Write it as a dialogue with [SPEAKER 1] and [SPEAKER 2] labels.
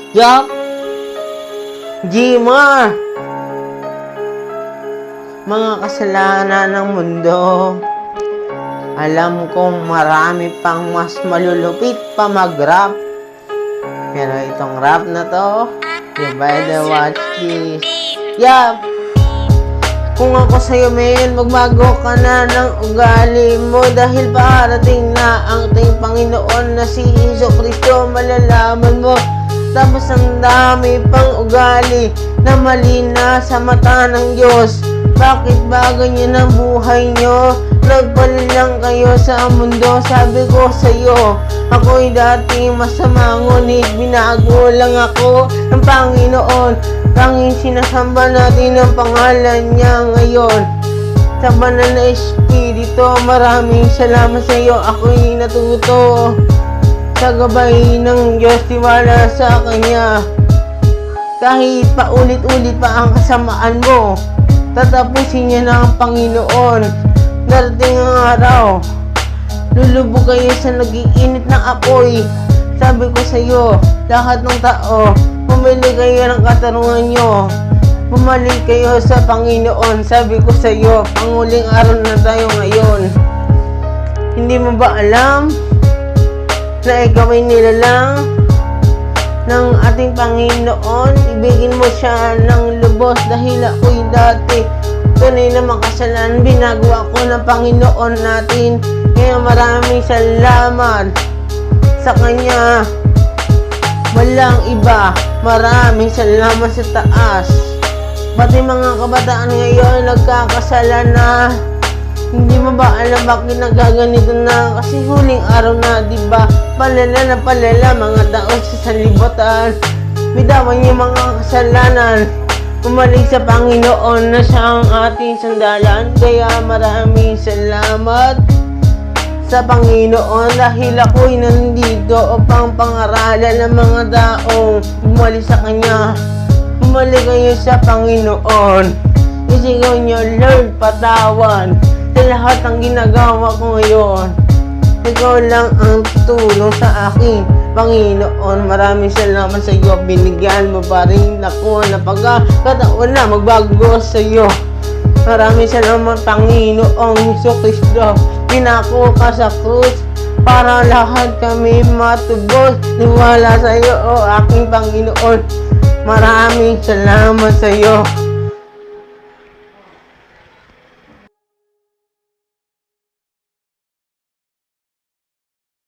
[SPEAKER 1] Yup! Gmar! Mga kasalanan ng mundo. Alam kong marami pang mas malulupit pa mag-rap. Pero itong rap na to, you better watch this. Yup! Kung ako sa'yo, men, magbago ka na ng ugali mo. Dahil parating na ang ating Panginoon na si Jesucristo, malalaman mo. Tapos ang dami pang ugali na mali na sa mata ng Diyos. Bakit ba ganyan ang buhay nyo? Nagpali lang kayo sa mundo. Sabi ko sa'yo, ako'y dating masama, ngunit binago lang ako ng Panginoon. Tanging sinasamba natin ang pangalan niya ngayon. Sa banal na Espiritu, maraming salamat sa iyo. Ako'y natuto sa gabay ng Diyos, tiwala sa Kanya. Kahit paulit-ulit pa ang kasamaan mo, tatapusin niya ng Panginoon. Darating ang araw, lulubog kayo sa nag-iinit ng apoy. Sabi ko sa iyo, lahat ng tao, pumili kayo ng katarungan nyo. Bumalik kayo sa Panginoon. Sabi ko sa iyo, panguling araw na tayo ngayon. Hindi mo ba alam na ikaw ay nilalang ng ating Panginoon? Ibigin mo siya ng lubos dahil ako'y dati tunay na makasalanan. Binagawa ko ng Panginoon natin. Kaya maraming salamat sa Kanya. Walang iba. Maraming salamat sa taas. Pati mga kabataan ngayon nagkakasala na. Hindi mo ba alam bakit nagaganito na? Kasi huling araw na, diba? Palala na palala mga tao sa sanlibutan. Bitawan niyo mga kasalanan. Umalik sa Panginoon na siya ang ating sandalan. Kaya maraming salamat sa Panginoon dahil ako'y nandito upang pangaralan ng mga taong bumalik sa Kanya. Bumalik kayo sa Panginoon. Isigaw niyo, Lord, patawan sa lahat ng ginagawa ko ngayon. Ikaw lang ang tutulong sa akin, Panginoon. Maraming salamat sa iyo. Binigyan mo pa rin ako na pagkakataon na magbago sa iyo. Maraming salamat, Panginoong Jesucristo. Pinako ka sa krus para lahat kami matubos. Niwala sa iyo, o aking Panginoon. Maraming salamat sa iyo.